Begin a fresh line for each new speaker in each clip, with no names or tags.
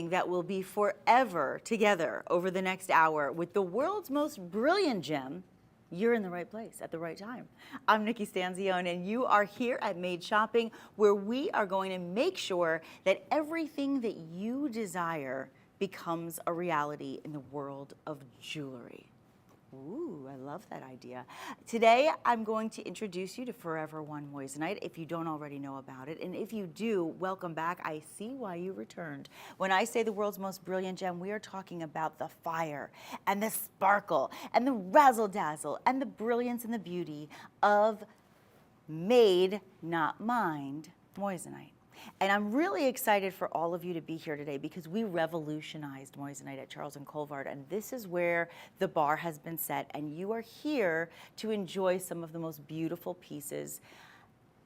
something that will be forever together over the next hour with the world's most brilliant gem, you're in the right place at the right time. I'm Nikki Stanzione, and you are here at Made Shopping, where we are going to make sure that everything that you desire becomes a reality in the world of jewelry. Ooh, I love that idea. Today, I'm going to introduce you to Forever One moissanite, if you don't already know about it. And if you do, welcome back. I see why you returned. When I say the world's most brilliant gem, we are talking about the fire and the sparkle and the razzle-dazzle and the brilliance and the beauty of made, not mined, moissanite. And I'm really excited for all of you to be here today because we revolutionized moissanite at Charles Colvard, and this is where the bar has been set, and you are here to enjoy some of the most beautiful pieces.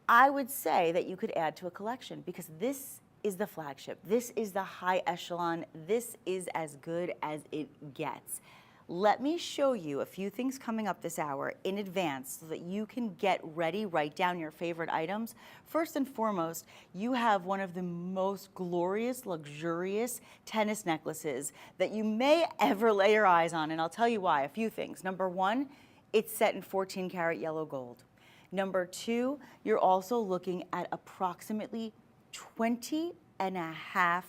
I would say that you could add to a collection because this is the flagship. This is the high echelon. This is as good as it gets. Let me show you a few things coming up this hour in advance so that you can get ready, write down your favorite items. First and foremost, you have one of the most glorious, luxurious tennis necklaces that you may ever lay your eyes on, and I'll tell you why. A few things. Number one, it's set in 14 karat yellow gold. Number two, you're also looking at approximately 20.5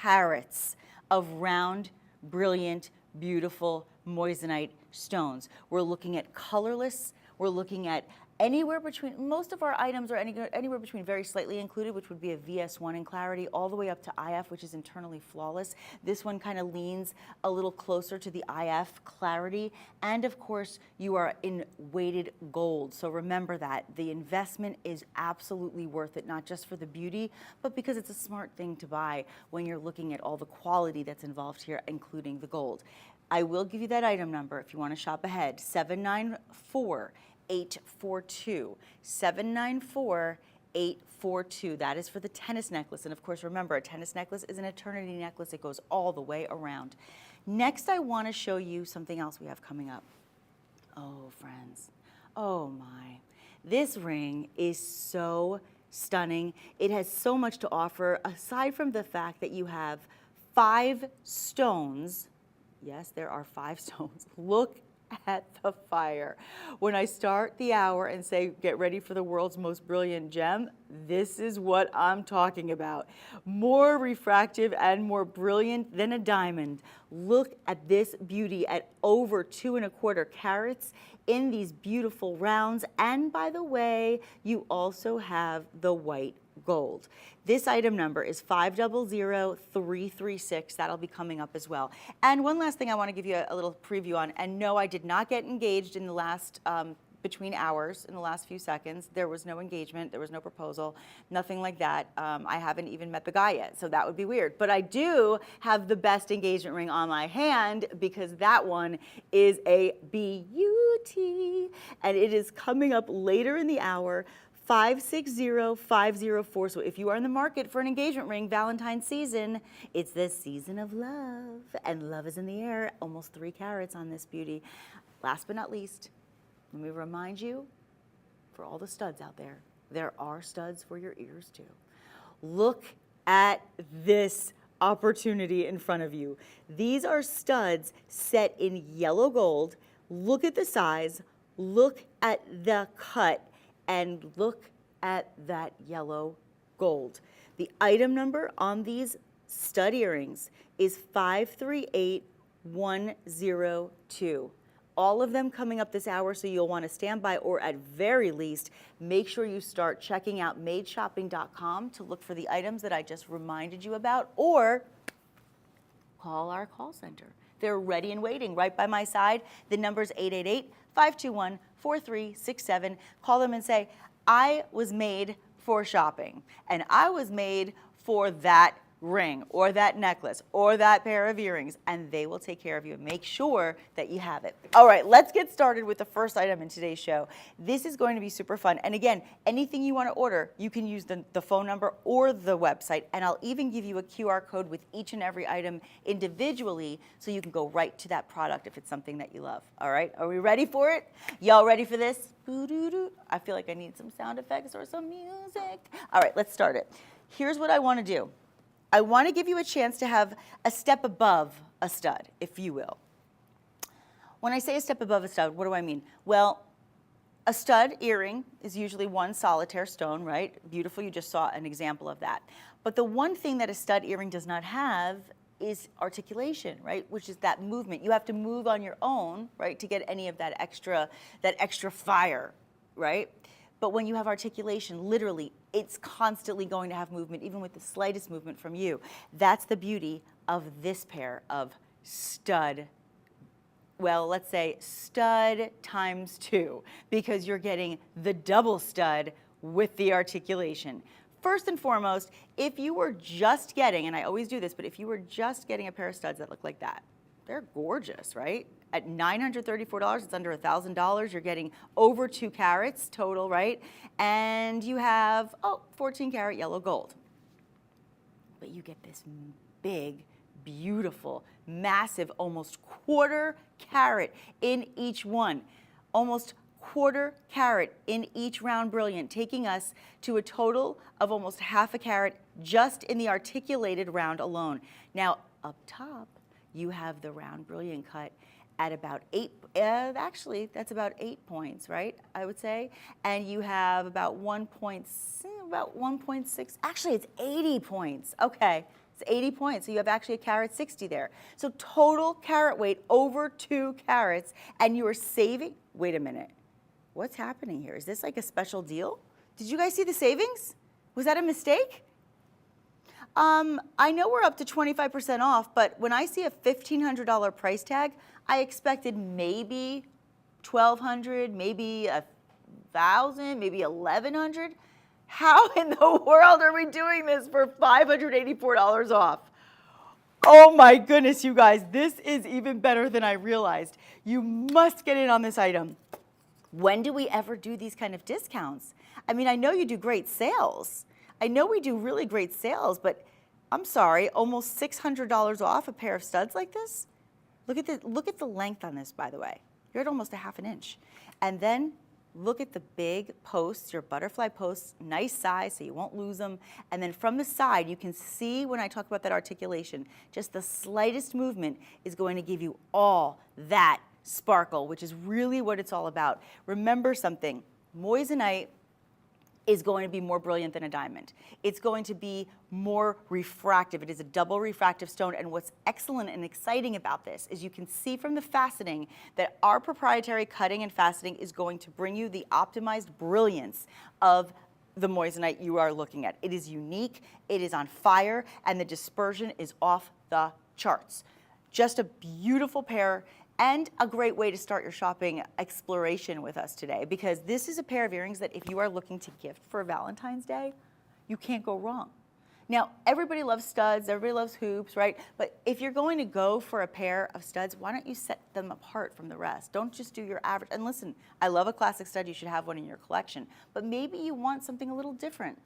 carats of round, brilliant, beautiful moissanite stones. We're looking at colorless. We're looking at anywhere between, most of our items are anywhere between very slightly included, which would be a VS1 in clarity, all the way up to IF, which is internally flawless. This one kind of leans a little closer to the IF clarity. And of course, you are in weighted gold. So remember that. The investment is absolutely worth it, not just for the beauty, but because it's a smart thing to buy when you're looking at all the quality that's involved here, including the gold. I will give you that item number if you want to shop ahead, 794-842. 794-842. That is for the tennis necklace. And of course, remember, a tennis necklace is an eternity necklace. It goes all the way around. Next, I want to show you something else we have coming up. Oh, friends. Oh, my. This ring is so stunning. It has so much to offer, aside from the fact that you have 5 stones. Yes, there are 5 stones. Look at the fire. When I start the hour and say, get ready for the world's most brilliant gem, this is what I'm talking about. More refractive and more brilliant than a diamond. Look at this beauty at over 2¼ carats in these beautiful rounds. And by the way, you also have the white gold. This item number is 500336. That'll be coming up as well. And one last thing I want to give you a little preview on. And no, I did not get engaged in the last between hours, in the last few seconds. There was no engagement, there was no proposal, nothing like that. I haven't even met the guy yet, so that would be weird. But I do have the best engagement ring on my hand because that one is a beauty. And it is coming up later in the hour. 560504. So if you are in the market for an engagement ring, Valentine's season, it's the season of love, and love is in the air. Almost 3 carats on this beauty. Last but not least, let me remind you, for all the studs out there, there are studs for your ears too. Look at this opportunity in front of you. These are studs set in yellow gold. Look at the size, look at the cut, and look at that yellow gold. The item number on these stud earrings is 538102. All of them coming up this hour, so you'll want to stand by, or at very least, make sure you start checking out madeshopping.com to look for the items that I just reminded you about, or call our call center. They're ready and waiting right by my side. The number is 888-521-4367. Call them and say, I was made for shopping, and I was made for that ring or that necklace or that pair of earrings, and they will take care of you and make sure that you have it. All right, let's get started with the first item in today's show. This is going to be super fun. And again, anything you want to order, you can use the phone number or the website, and I'll even give you a QR code with each and every item individually so you can go right to that product if it's something that you love. All right, are we ready for it? Y'all ready for this? I feel like I need some sound effects or some music. All right, let's start it. Here's what I want to do. I want to give you a chance to have a step above a stud, if you will. When I say a step above a stud, what do I mean? Well, a stud earring is usually one solitaire stone, right? Beautiful, you just saw an example of that. But the one thing that a stud earring does not have is articulation, right? Which is that movement. You have to move on your own, right, to get any of that extra fire, right? But when you have articulation, literally, it's constantly going to have movement, even with the slightest movement from you. That's the beauty of this pair of stud, well, let's say stud times 2, because you're getting the double stud with the articulation. First and foremost, if you were just getting, and I always do this, but if you were just getting a pair of studs that look like that, they're gorgeous, right? At $934, it's under $1,000. You're getting over 2 carats total, right? And you have, 14 karat yellow gold. But you get this big, beautiful, massive, almost quarter carat in each one. Almost quarter carat in each round brilliant, taking us to a total of almost half a carat just in the articulated round alone. Now, up top, you have the round brilliant cut at about 8, actually, that's about 8 points, right, I would say. And you have about 1.6, actually, it's 80 points. Okay, it's 80 points, so you have actually a carat 60 there. So total carat weight over 2 carats, and you are saving, wait a minute. What's happening here? Is this like a special deal? Did you guys see the savings? Was that a mistake? I know we're up to 25% off, but when I see a $1,500 price tag, I expected maybe $1,200, maybe $1,000, maybe $1,100. How in the world are we doing this for $584 off? Oh my goodness, you guys, this is even better than I realized. You must get in on this item. When do we ever do these kind of discounts? I mean, I know you do great sales. I know we do really great sales, but I'm sorry, almost $600 off a pair of studs like this? Look at the length on this, by the way. You're at almost a ½ an inch. And then look at the big posts, your butterfly posts, nice size so you won't lose them. And then from the side, you can see when I talk about that articulation, just the slightest movement is going to give you all that sparkle, which is really what it's all about. Remember something, moissanite is going to be more brilliant than a diamond. It's going to be more refractive. It is a double refractive stone, and what's excellent and exciting about this is you can see from the faceting that our proprietary cutting and faceting is going to bring you the optimized brilliance of the moissanite you are looking at. It is unique, it is on fire, and the dispersion is off the charts. Just a beautiful pair, and a great way to start your shopping exploration with us today, because this is a pair of earrings that if you are looking to gift for Valentine's Day, you can't go wrong. Now, everybody loves studs, everybody loves hoops, right? But if you're going to go for a pair of studs, why don't you set them apart from the rest? Don't just do your average. And listen, I love a classic stud, you should have one in your collection, but maybe you want something a little different.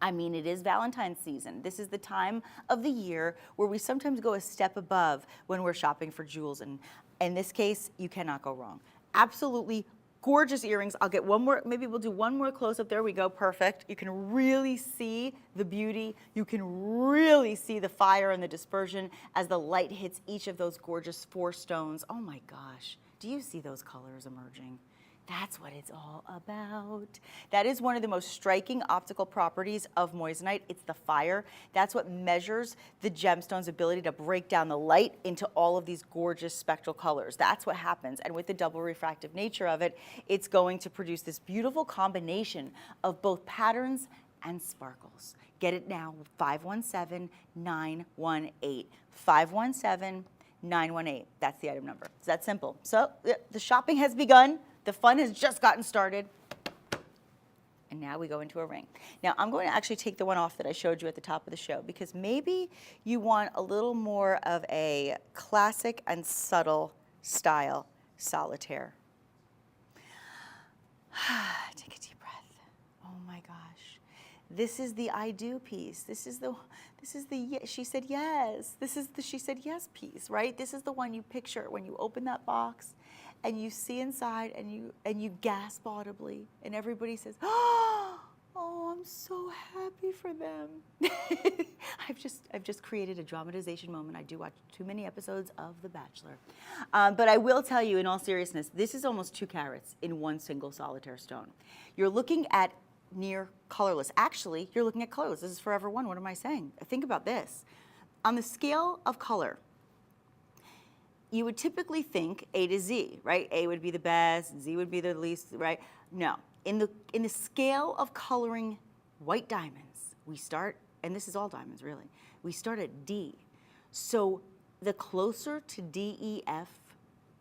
I mean, it is Valentine's season. This is the time of the year where we sometimes go a step above when we're shopping for jewels. And in this case, you cannot go wrong. Absolutely gorgeous earrings. I'll get one more, maybe we'll do one more close up. There we go, perfect. You can really see the beauty. You can really see the fire and the dispersion as the light hits each of those gorgeous 4 stones. Oh my gosh, do you see those colors emerging? That's what it's all about. That is one of the most striking optical properties of moissanite. It's the fire. That's what measures the gemstone's ability to break down the light into all of these gorgeous spectral colors. That's what happens. And with the double refractive nature of it, it's going to produce this beautiful combination of both patterns and sparkles. Get it now, 517-918. 517-918. That's the item number. It's that simple. So the shopping has begun. The fun has just gotten started, and now we go into a ring. Now, I'm going to actually take the one off that I showed you at the top of the show, because maybe you want a little more of a classic and subtle style solitaire. Take a deep breath. Oh my gosh. This is the I do piece. This is the she said yes. This is the she said yes piece, right? This is the one you picture when you open that box and you see inside and you gasp audibly and everybody says, oh, I'm so happy for them. I've just created a dramatization moment. I do watch too many episodes of The Bachelor. But I will tell you, in all seriousness, this is almost 2 carats in one single solitaire stone. You're looking at near colorless. Actually, you're looking at colorless. This is Forever One. What am I saying? Think about this. On the scale of color, you would typically think A to Z, right? A would be the best, Z would be the least, right? No. In the scale of coloring white diamonds, we start, and this is all diamonds really, we start at D. So the closer to DEF,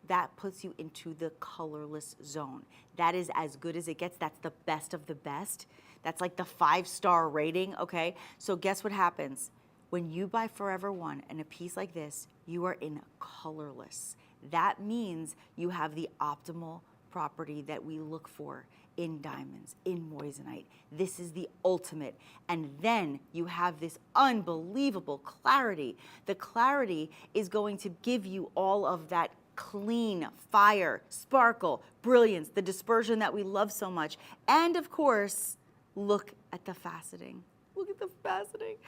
that puts you into the colorless zone. That is as good as it gets. That's the best of the best. That's like the 5-star rating, okay? So guess what happens? When you buy Forever One and a piece like this, you are in colorless. That means you have the optimal property that we look for in diamonds, in moissanite. This is the ultimate. And then you have this unbelievable clarity. The clarity is going to give you all of that clean fire, sparkle, brilliance, the dispersion that we love so much. And of course, look at the faceting. Look at the faceting.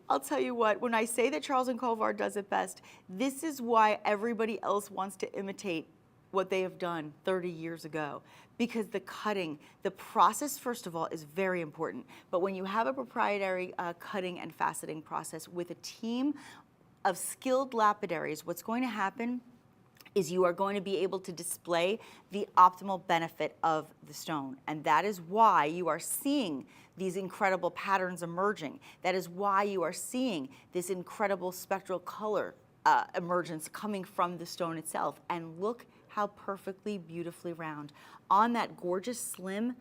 I'll tell you what, when I say that Charles and Colvard does it best, this is why everybody else wants to imitate what they have done 30 years ago. Because the cutting, the process, first of all, is very important. But when you have a proprietary cutting and faceting process with a team of skilled lapidaries, what's going to happen is you are going to be able to display the optimal benefit of the stone. And that is why you are seeing these incredible patterns emerging. That is why you are seeing this incredible spectral color emergence coming from the stone itself. And look how perfectly, beautifully round. On that gorgeous, slim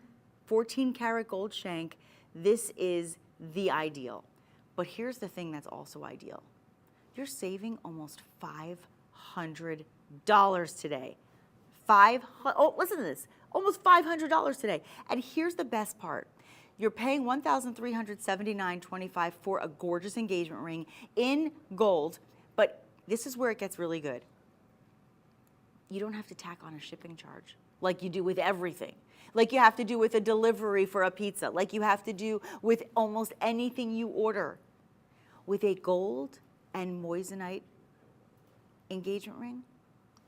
14-karat gold shank, this is the ideal. But here's the thing that's also ideal. You're saving almost $500 today. Oh, listen to this, almost $500 today. And here's the best part. You're paying $1,379.25 for a gorgeous engagement ring in gold, but this is where it gets really good. You don't have to tack on a shipping charge like you do with everything. Like you have to do with a delivery for a pizza, like you have to do with almost anything you order. With a gold and moissanite engagement ring,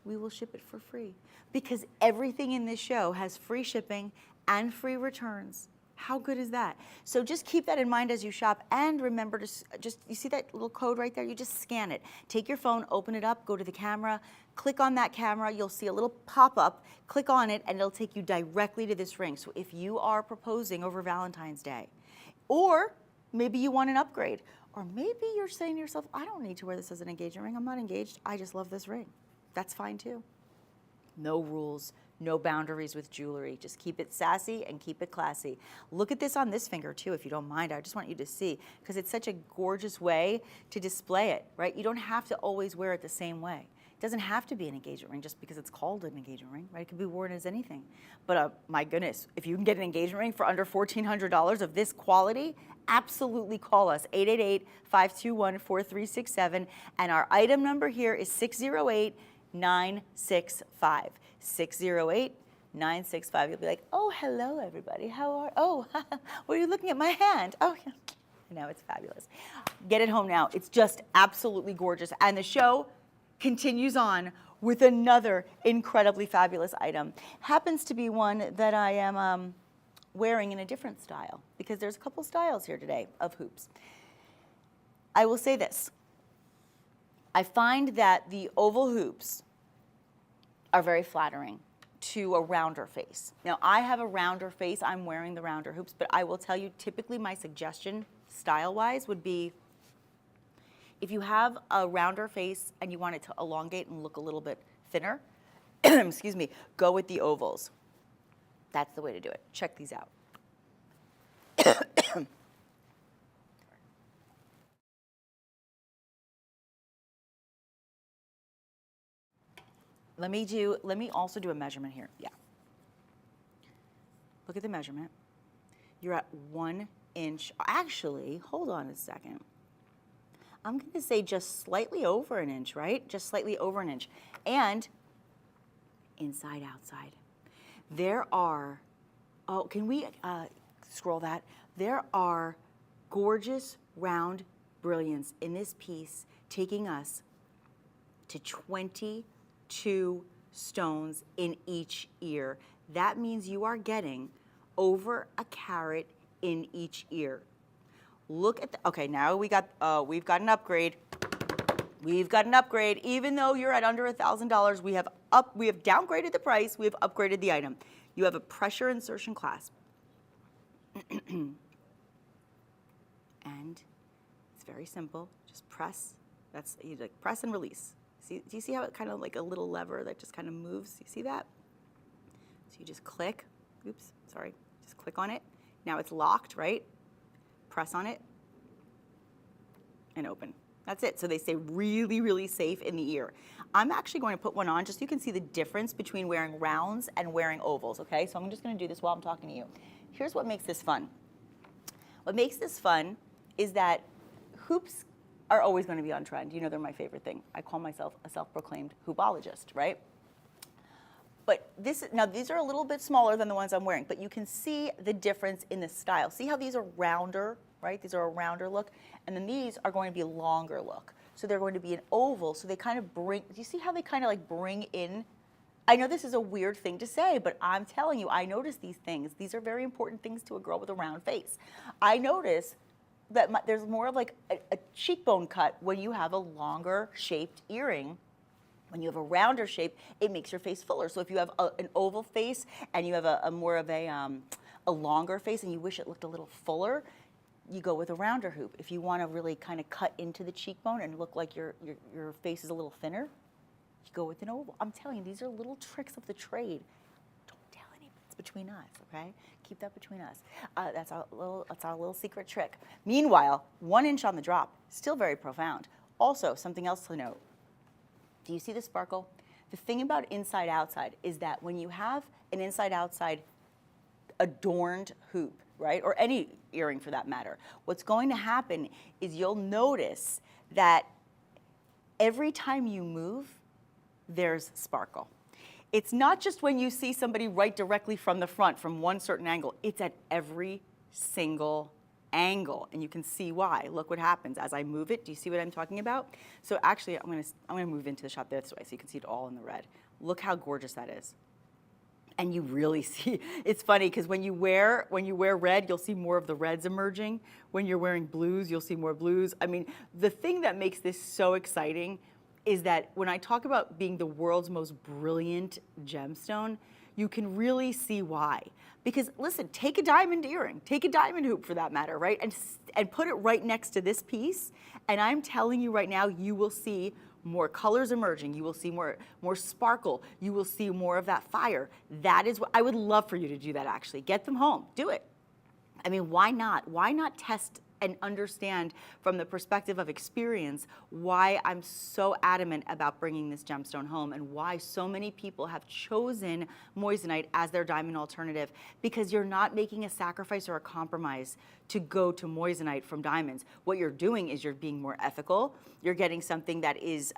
we will ship it for free because everything in this show has free shipping and free returns. How good is that? So just keep that in mind as you shop, and remember to just, you see that little code right there? You just scan it. Take your phone, open it up, go to the camera, click on that camera, you'll see a little pop-up, click on it, and it'll take you directly to this ring. So if you are proposing over Valentine's Day, or maybe you want an upgrade, or maybe you're saying to yourself, I don't need to wear this as an engagement ring, I'm not engaged, I just love this ring. That's fine too. No rules, no boundaries with jewelry. Just keep it sassy and keep it classy. Look at this on this finger too, if you don't mind. I just want you to see, because it's such a gorgeous way to display it, right? You don't have to always wear it the same way. It doesn't have to be an engagement ring just because it's called an engagement ring, right? It could be worn as anything. But my goodness, if you can get an engagement ring for under $1,400 of this quality, absolutely call us, 888-521-4367. And our item number here is 608-965. 608-965. You'll be like, oh, hello, everybody. How are, oh, well, you're looking at my hand. Oh, yeah. I know, it's fabulous. Get it home now. It's just absolutely gorgeous. And the show continues on with another incredibly fabulous item. Happens to be one that I am wearing in a different style, because there's a couple styles here today of hoops. I will say this. I find that the oval hoops are very flattering to a rounder face. Now, I have a rounder face. I'm wearing the rounder hoops, but I will tell you, typically my suggestion style-wise would be, if you have a rounder face and you want it to elongate and look a little bit thinner, excuse me, go with the ovals. That's the way to do it. Check these out. Let me also do a measurement here. Yeah. Look at the measurement. You're at 1 inch. Actually, hold on a second. I'm going to say just slightly over an inch, right? Just slightly over an inch. And inside, outside. There are, oh, can we scroll that? There are gorgeous round brilliants in this piece, taking us to 22 stones in each ear. That means you are getting over a carat in each ear. Look at the, okay, now we've got an upgrade. We've got an upgrade. Even though you're at under $1,000, we have downgraded the price, we have upgraded the item. You have a pressure insertion clasp. And it's very simple. Just press. That's, you like press and release. See, do you see how it kind of like a little lever that just kind of moves? You see that? So you just click. Oops, sorry. Just click on it. Now it's locked, right? Press on it and open. That's it. So they stay really, really safe in the ear. I'm actually going to put one on just so you can see the difference between wearing rounds and wearing ovals, okay? So I'm just going to do this while I'm talking to you. Here's what makes this fun. What makes this fun is that hoops are always going to be on trend. You know they're my favorite thing. I call myself a self-proclaimed hoopologist, right? But now these are a little bit smaller than the ones I'm wearing, but you can see the difference in the style. See how these are rounder, right? These are a rounder look, and then these are going to be a longer look. So they're going to be an oval, so they kind of bring, do you see how they kind of like bring in? I know this is a weird thing to say, but I'm telling you, I notice these things. These are very important things to a girl with a round face. I notice that there's more of like a cheekbone cut when you have a longer shaped earring. When you have a rounder shape, it makes your face fuller. So if you have an oval face and you have a more of a longer face and you wish it looked a little fuller, you go with a rounder hoop. If you want to really kind of cut into the cheekbone and look like your face is a little thinner, you go with an oval. I'm telling you, these are little tricks of the trade. Don't tell anyone. It's between us, okay? Keep that between us. That's our little secret trick. Meanwhile, 1 inch on the drop, still very profound. Also, something else to note. Do you see the sparkle? The thing about inside-outside is that when you have an inside-outside adorned hoop, right, or any earring for that matter, what's going to happen is you'll notice that every time you move, there's sparkle. It's not just when you see somebody right directly from the front from one certain angle, it's at every single angle, and you can see why. Look what happens as I move it. Do you see what I'm talking about? So actually, I'm gonna move into the shot this way so you can see it all in the red. Look how gorgeous that is. And you really see, it's funny because when you wear red, you'll see more of the reds emerging. When you're wearing blues, you'll see more blues. I mean, the thing that makes this so exciting is that when I talk about being the world's most brilliant gemstone, you can really see why. Because listen, take a diamond earring, take a diamond hoop for that matter, right? And put it right next to this piece, and I'm telling you right now, you will see more colors emerging, you will see more sparkle, you will see more of that fire. That is what, I would love for you to do that actually. Get them home, do it. I mean, why not? Why not test and understand from the perspective of experience why I'm so adamant about bringing this gemstone home and why so many people have chosen moissanite as their diamond alternative, because you're not making a sacrifice or a compromise to go to moissanite from diamonds. What you're doing is you're being more ethical. You're getting something that is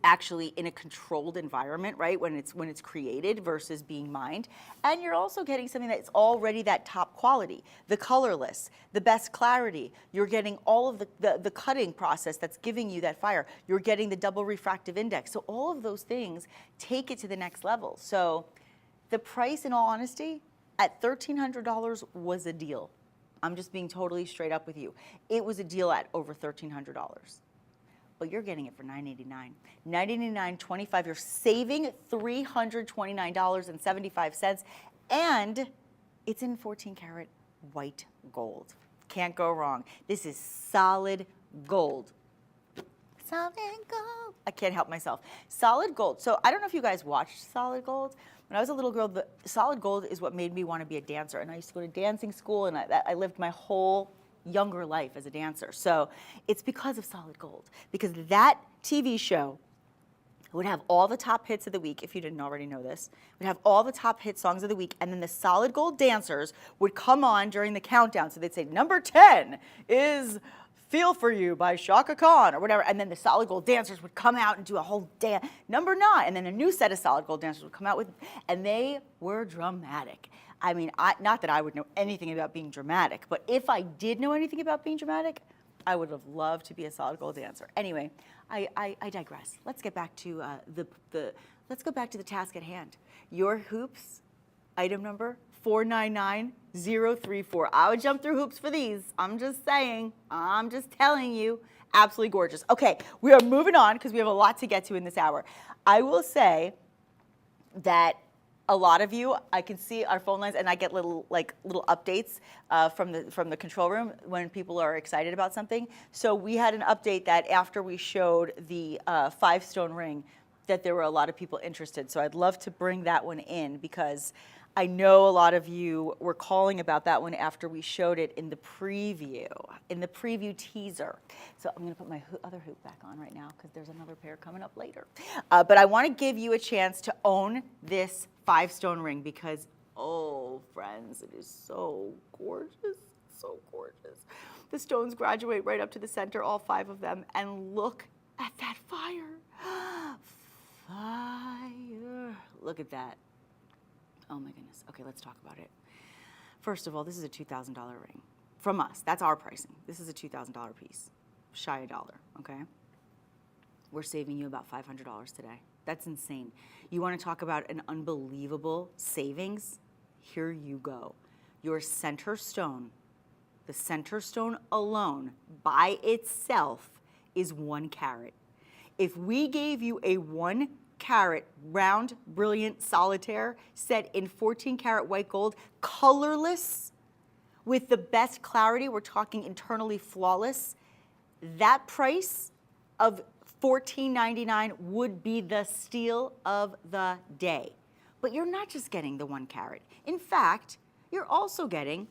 actually in a controlled environment, right? When it's created versus being mined. And you're also getting something that's already that top quality, the colorless, the best clarity. You're getting all of the cutting process that's giving you that fire. You're getting the double refractive index. So all of those things take it to the next level. So the price, in all honesty, at $1,300 was a deal. I'm just being totally straight up with you. It was a deal at over $1,300. But you're getting it for $989. $989.25. You're saving $329.75, and it's in 14 karat white gold. Can't go wrong. This is solid gold. Solid gold. I can't help myself. Solid gold. So I don't know if you guys watched Solid Gold. When I was a little girl, the solid gold is what made me want to be a dancer. And I used to go to dancing school, and I lived my whole younger life as a dancer. So it's because of Solid Gold, because that TV show would have all the top hits of the week, if you didn't already know this, would have all the top hit songs of the week, and then the Solid Gold dancers would come on during the countdown. So they'd say, number 10 is Feel For You by Shaka Khan or whatever, and then the Solid Gold dancers would come out and do a whole dance. Number 9, and then a new set of Solid Gold dancers would come out with, and they were dramatic. I mean, not that I would know anything about being dramatic, but if I did know anything about being dramatic, I would have loved to be a solid gold dancer. Anyway, I digress. Let's get back to let's go back to the task at hand. Your hoops, item number 499034. I would jump through hoops for these. I'm just saying. I'm just telling you. Absolutely gorgeous. Okay, we are moving on because we have a lot to get to in this hour. I will say that a lot of you, I can see our phone lines, and I get little updates from the control room when people are excited about something. So we had an update that after we showed the 5-stone ring, that there were a lot of people interested. So I'd love to bring that one in because I know a lot of you were calling about that one after we showed it in the preview teaser. So I'm going to put my other hoop back on right now because there's another pair coming up later. But I want to give you a chance to own this 5-stone ring because, oh, friends, it is so gorgeous, so gorgeous. The stones graduate right up to the center, all 5 of them, and look at that fire. Fire. Look at that. Oh my goodness. Okay, let's talk about it. First of all, this is a $2,000 ring. From us, that's our pricing. This is a $2,000 piece, shy $1, okay? We're saving you about $500 today. That's insane. You want to talk about an unbelievable savings? Here you go. Your center stone, the center stone alone by itself is 1 carat. If we gave you a 1 carat round brilliant solitaire set in 14 karat white gold, colorless, with the best clarity, we're talking internally flawless, that price of $14.99 would be the steal of the day. But you're not just getting the 1 carat. In fact, you're also getting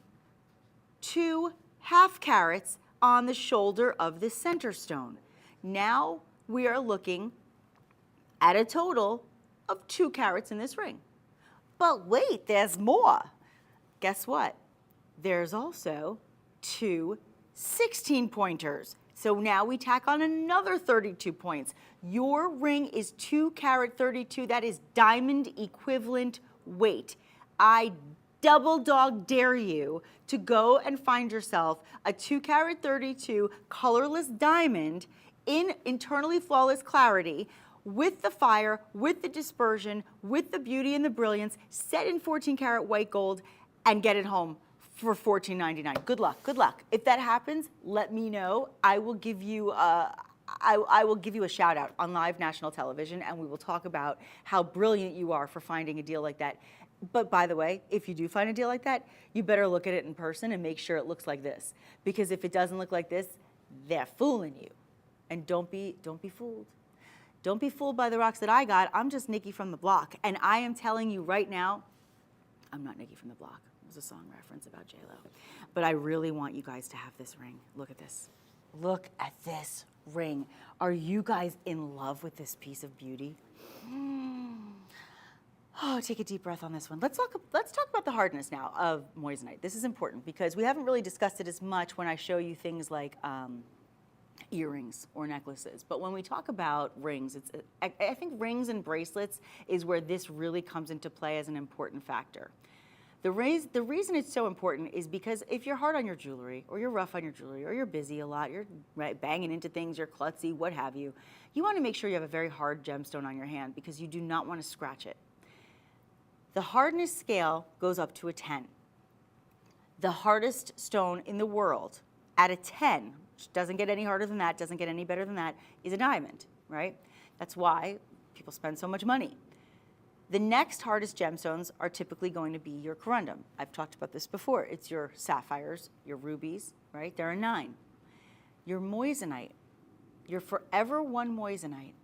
2 half carats on the shoulder of the center stone. Now we are looking at a total of 2 carats in this ring. But wait, there's more. Guess what? There's also 2 16-pointers. So now we tack on another 32 points. Your ring is 2 carat 32. That is diamond equivalent weight. I double dog dare you to go and find yourself a 2 carat 32 colorless diamond in internally flawless clarity, with the fire, with the dispersion, with the beauty and the brilliance, set in 14 karat white gold, and get it home for $14.99. Good luck, good luck. If that happens, let me know. I will give you I will give you a shout out on live national television, and we will talk about how brilliant you are for finding a deal like that. But by the way, if you do find a deal like that, you better look at it in person and make sure it looks like this. Because if it doesn't look like this, they're fooling you. And don't be fooled. Don't be fooled by the rocks that I got. I'm just Nikki from the block. And I am telling you right now, I'm not Nikki from the block. It was a song reference about J-Lo. But I really want you guys to have this ring. Look at this. Look at this ring. Are you guys in love with this piece of beauty? Oh, take a deep breath on this one. Let's talk about the hardness now of moissanite. This is important because we haven't really discussed it as much when I show you things like earrings or necklaces. But when we talk about rings, I think rings and bracelets is where this really comes into play as an important factor. The reason it's so important is because if you're hard on your jewelry, or you're rough on your jewelry, or you're busy a lot, you're banging into things, you're klutzy, what have you, you want to make sure you have a very hard gemstone on your hand because you do not want to scratch it. The hardness scale goes up to a 10. The hardest stone in the world at a 10, which doesn't get any harder than that, doesn't get any better than that, is a diamond, right? That's why people spend so much money. The next hardest gemstones are typically going to be your corundum. I've talked about this before. It's your sapphires, your rubies, right? They're a 9. Your moissanite, your Forever One moissanite,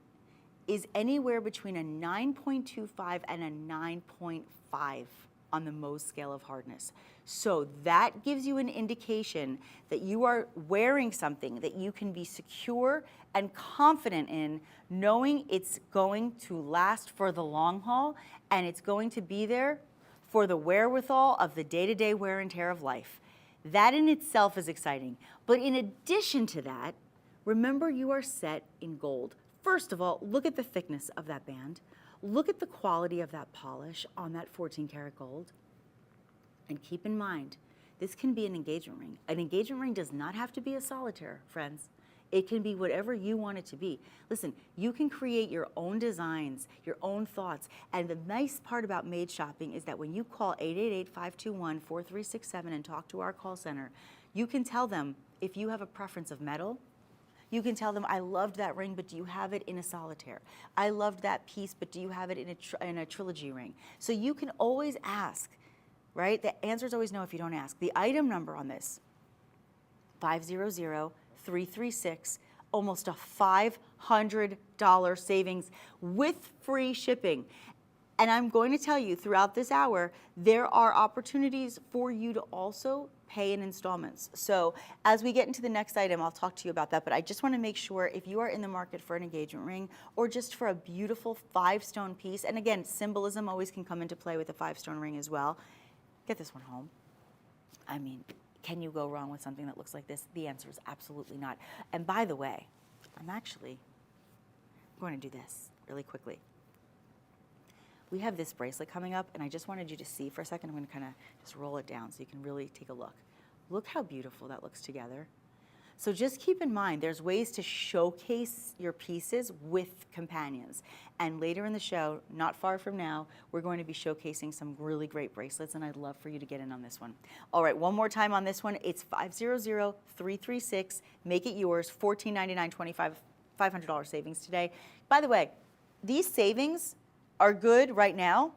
is anywhere between a 9.25 and a 9.5 on the Mohs scale of hardness. So that gives you an indication that you are wearing something that you can be secure and confident in, knowing it's going to last for the long haul and it's going to be there for the wherewithal of the day-to-day wear and tear of life. That in itself is exciting. But in addition to that, remember you are set in gold. First of all, look at the thickness of that band. Look at the quality of that polish on that 14 karat gold. And keep in mind, this can be an engagement ring. An engagement ring does not have to be a solitaire, friends. It can be whatever you want it to be. Listen, you can create your own designs, your own thoughts. And the nice part about Made Shopping is that when you call 888-521-4367 and talk to our call center, you can tell them if you have a preference of metal. You can tell them, I loved that ring, but do you have it in a solitaire? I loved that piece, but do you have it in a trilogy ring? So you can always ask, right? The answer is always no if you don't ask. The item number on this, 500-336, almost a $500 savings with free shipping. And I'm going to tell you throughout this hour, there are opportunities for you to also pay in installments. So as we get into the next item, I'll talk to you about that, but I just want to make sure if you are in the market for an engagement ring or just for a beautiful 5-stone piece, and again, symbolism always can come into play with a 5-stone ring as well, get this one home. I mean, can you go wrong with something that looks like this? The answer is absolutely not. And by the way, I'm actually going to do this really quickly. We have this bracelet coming up, and I just wanted you to see for a second. I'm going to kind of just roll it down so you can really take a look. Look how beautiful that looks together. So just keep in mind, there's ways to showcase your pieces with companions. And later in the show, not far from now, we're going to be showcasing some really great bracelets, and I'd love for you to get in on this one. All right, one more time on this one. It's 500-336. Make it yours, $14.99, $500 savings today. By the way, these savings are good right now.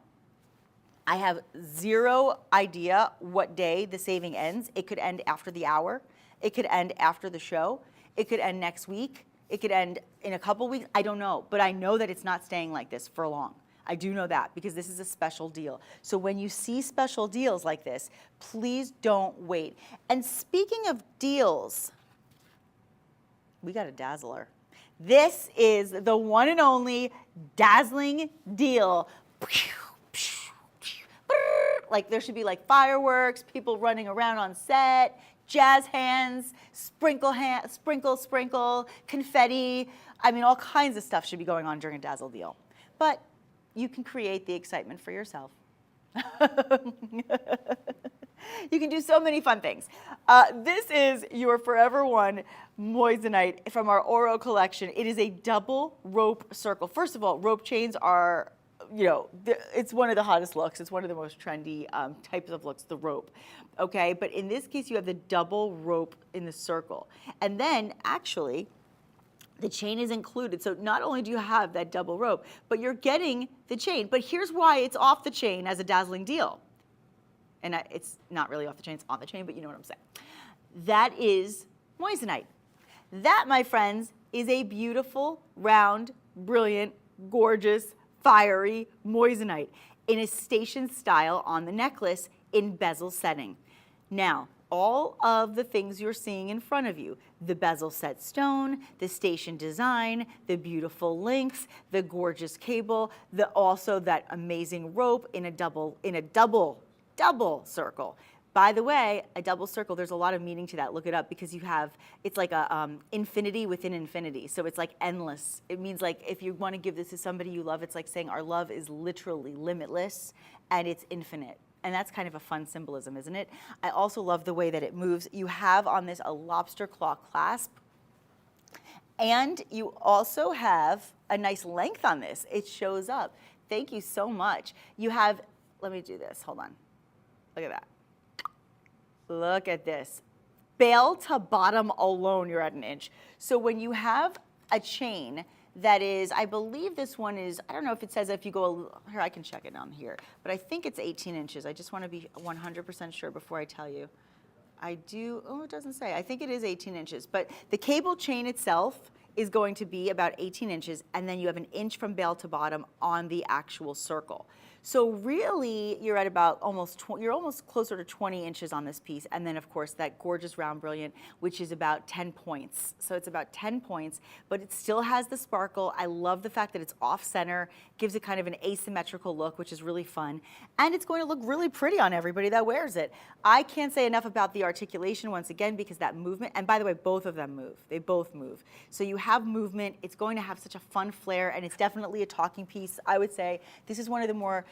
I have zero idea what day the saving ends. It could end after the hour. It could end after the show. It could end next week. It could end in a couple weeks. I don't know, but I know that it's not staying like this for long. I do know that because this is a special deal. So when you see special deals like this, please don't wait. And speaking of deals, we got a dazzler. This is the one and only dazzling deal. Like there should be like fireworks, people running around on set, jazz hands, sprinkle, confetti. I mean, all kinds of stuff should be going on during a dazzle deal. But you can create the excitement for yourself. You can do so many fun things. This is your Forever One moissanite from our Oro collection. It is a double rope circle. First of all, rope chains are, you know, it's one of the hottest looks. It's one of the most trendy types of looks, the rope. Okay, but in this case, you have the double rope in the circle. And then actually, the chain is included. So not only do you have that double rope, but you're getting the chain. But here's why it's off the chain as a dazzling deal. And it's not really off the chain, it's on the chain, but you know what I'm saying. That is moissanite. That, my friends, is a beautiful, round, brilliant, gorgeous, fiery moissanite in a station style on the necklace in bezel setting. Now, all of the things you're seeing in front of you, the bezel set stone, the station design, the beautiful links, the gorgeous cable, also that amazing rope in a double circle. By the way, a double circle, there's a lot of meaning to that. Look it up because you have, it's like a infinity within infinity. So it's like endless. It means like if you want to give this to somebody you love, it's like saying our love is literally limitless and it's infinite. And that's kind of a fun symbolism, isn't it? I also love the way that it moves. You have on this a lobster claw clasp. And you also have a nice length on this. It shows up. Thank you so much. You have, let me do this, hold on. Look at that. Look at this. Bail to bottom alone, you're at an inch. So when you have a chain that is, I believe this one is, I don't know if it says if you go, here I can check it on here, but I think it's 18 inches. I just want to be 100% sure before I tell you. I do, oh, it doesn't say. I think it is 18 inches, but the cable chain itself is going to be about 18 inches, and then you have an inch from bail to bottom on the actual circle. So really, you're at about you're almost closer to 20 inches on this piece. And then, of course, that gorgeous round brilliant, which is about 10 points. So it's about 10 points, but it still has the sparkle. I love the fact that it's off-center, gives it kind of an asymmetrical look, which is really fun. And it's going to look really pretty on everybody that wears it. I can't say enough about the articulation, once again, because that movement, and by the way, both of them move. They both move. So you have movement. It's going to have such a fun flair, and it's definitely a talking piece, I would say. This is one of the more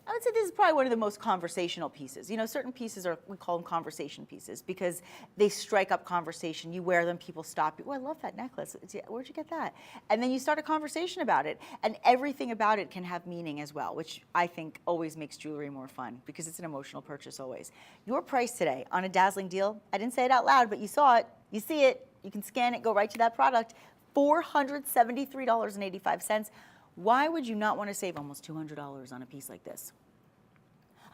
I would say this is probably one of the most conversational pieces. You know, certain pieces are, we call them conversation pieces because they strike up conversation. You wear them, people stop you. Oh, I love that necklace. Where'd you get that? And then you start a conversation about it. And everything about it can have meaning as well, which I think always makes jewelry more fun because it's an emotional purchase always. Your price today on a dazzling deal, I didn't say it out loud, but you saw it, you see it, you can scan it, go right to that product, $473.85. Why would you not want to save almost $200 on a piece like this?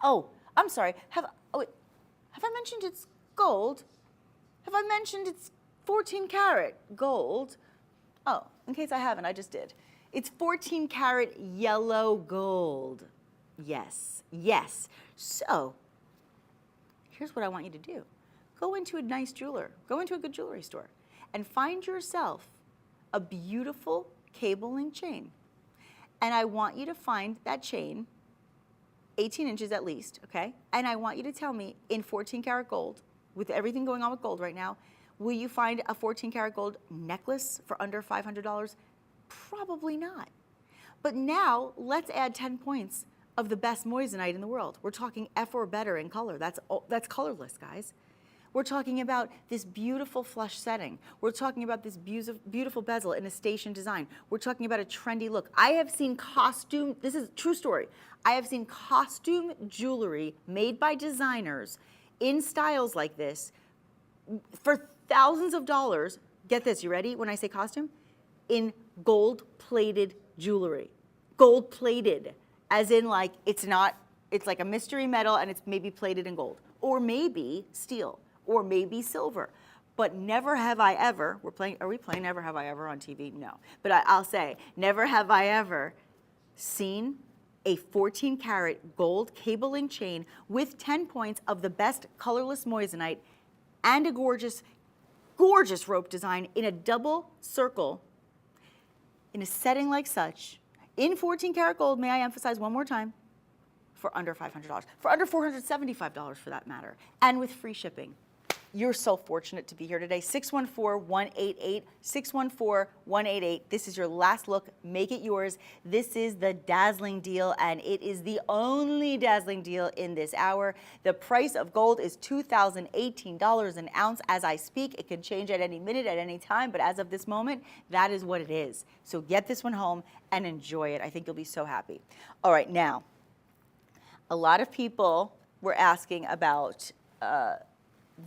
Oh, I'm sorry. Have I mentioned it's gold? Have I mentioned it's 14 karat gold? Oh, in case I haven't, I just did. It's 14 karat yellow gold. Yes, yes. So, here's what I want you to do. Go into a nice jeweler, go into a good jewelry store, and find yourself a beautiful cable link chain. And I want you to find that chain, 18 inches at least, okay? And I want you to tell me in 14 karat gold, with everything going on with gold right now, will you find a 14 karat gold necklace for under $500? Probably not. But now let's add 10 points of the best moissanite in the world. We're talking F or better in color. That's colorless, guys. We're talking about this beautiful flush setting. We're talking about this beautiful bezel in a station design. We're talking about a trendy look. I have seen costume, this is a true story. I have seen costume jewelry made by designers in styles like this for thousands of dollars. Get this, you ready when I say costume? In gold-plated jewelry. Gold-plated, as in like it's like a mystery metal and it's maybe plated in gold. Or maybe steel. Or maybe silver. But never have I ever, are we playing Never Have I Ever on TV? No. But I'll say, never have I ever seen a 14 karat gold cable link chain with 10 points of the best colorless moissanite and a gorgeous, gorgeous rope design in a double circle in a setting like such, in 14 karat gold, may I emphasize one more time, for under $500, for under $475 for that matter, and with free shipping. You're so fortunate to be here today. 614-188, 614-188. This is your last look. Make it yours. This is the dazzling deal, and it is the only dazzling deal in this hour. The price of gold is $2,018 an ounce as I speak. It can change at any minute, at any time, but as of this moment, that is what it is. So get this one home and enjoy it. I think you'll be so happy. All right, now, a lot of people were asking about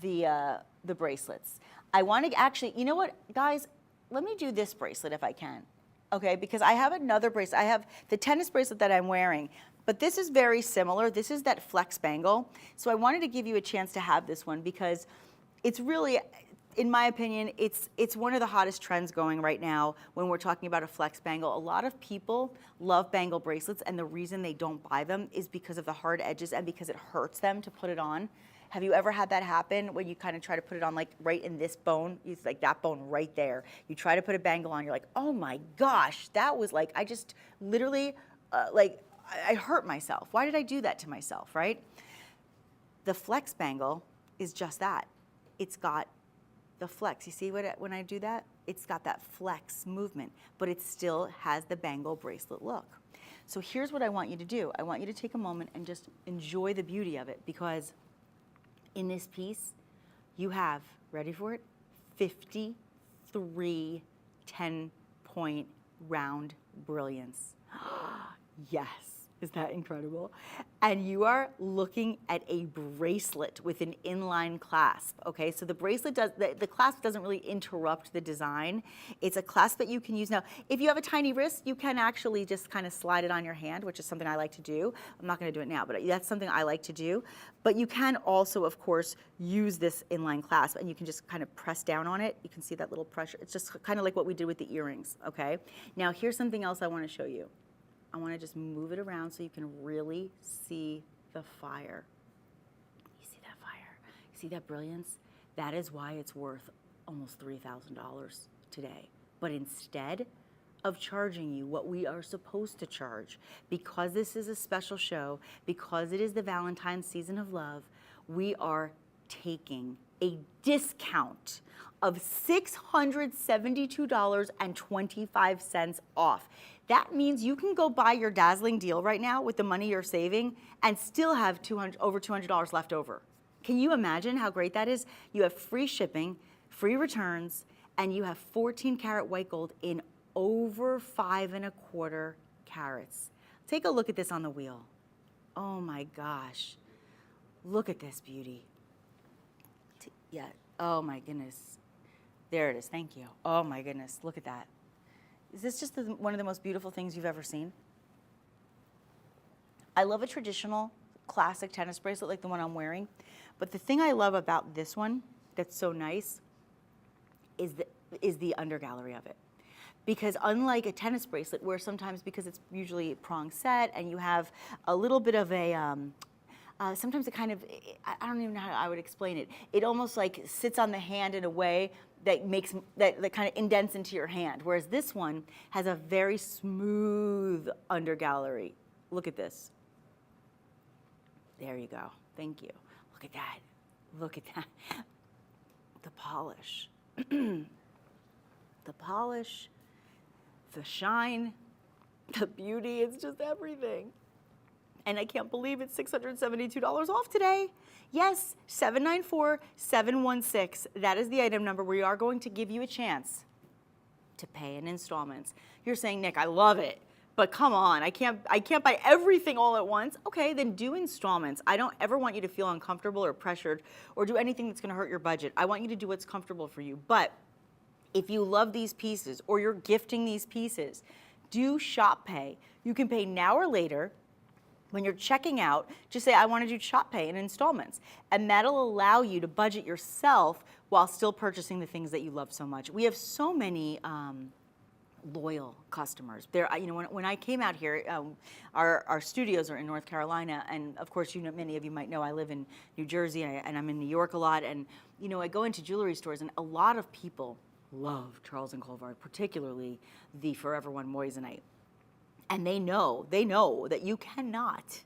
the bracelets. I want to actually, you know what, guys, let me do this bracelet if I can, okay? Because I have another bracelet. I have the tennis bracelet that I'm wearing, but this is very similar. This is that flex bangle. So I wanted to give you a chance to have this one because it's really, in my opinion, it's one of the hottest trends going right now when we're talking about a flex bangle. A lot of people love bangle bracelets, and the reason they don't buy them is because of the hard edges and because it hurts them to put it on. Have you ever had that happen when you kind of try to put it on like right in this bone? It's like that bone right there. You try to put a bangle on, you're like, oh my gosh, that was like, I just literally, I hurt myself. Why did I do that to myself, right? The flex bangle is just that. It's got the flex. You see when I do that? It's got that flex movement, but it still has the bangle bracelet look. So here's what I want you to do. I want you to take a moment and just enjoy the beauty of it, because in this piece, you have, ready for it, 53 10-point round brilliants. Yes, is that incredible? And you are looking at a bracelet with an inline clasp, okay? So the bracelet the clasp doesn't really interrupt the design. It's a clasp that you can use. Now, if you have a tiny wrist, you can actually just kind of slide it on your hand, which is something I like to do. I'm not gonna do it now, but that's something I like to do. But you can also, of course, use this inline clasp, and you can just kind of press down on it. You can see that little pressure. It's just kind of like what we did with the earrings, okay? Now, here's something else I wanna show you. I want to just move it around so you can really see the fire. You see that fire? You see that brilliance? That is why it's worth almost $3,000 today. But instead of charging you what we are supposed to charge, because this is a special show, because it is the Valentine's season of love, we are taking a discount of $672.25 off. That means you can go buy your dazzling deal right now with the money you're saving and still have over $200 left over. Can you imagine how great that is? You have free shipping, free returns, and you have 14 karat white gold in over 5¼ carats. Take a look at this on the wheel. Oh my gosh. Look at this beauty. Yeah, oh my goodness. There it is, thank you. Oh my goodness, look at that. Is this just one of the most beautiful things you've ever seen? I love a traditional classic tennis bracelet like the one I'm wearing, but the thing I love about this one that's so nice is the undergallery of it. Because unlike a tennis bracelet, where sometimes, because it's usually prong set and you have a little bit of a, sometimes it kind of, I don't even know how I would explain it. It almost like sits on the hand in a way that makes, that kind of indents into your hand. Whereas this one has a very smooth undergallery. Look at this. There you go, thank you. Look at that, look at that. The polish, the polish, the shine, the beauty, it's just everything. And I can't believe it's $672 off today. Yes, 794-716. That is the item number. We are going to give you a chance to pay in installments. You're saying, Nick, I love it, but come on, I can't buy everything all at once. Okay, then do installments. I don't ever want you to feel uncomfortable or pressured or do anything that's gonna hurt your budget. I want you to do what's comfortable for you. But if you love these pieces or you're gifting these pieces, do Shop Pay. You can pay now or later. When you're checking out, just say, I want to do Shop Pay in installments. And that'll allow you to budget yourself while still purchasing the things that you love so much. We have so many loyal customers. There, you know, when I came out here, our studios are in North Carolina, and of course, you know, many of you might know I live in New Jersey, and I'm in New York a lot, and you know, I go into jewelry stores, and a lot of people love Charles & Colvard, particularly the Forever One moissanite. And they know that you cannot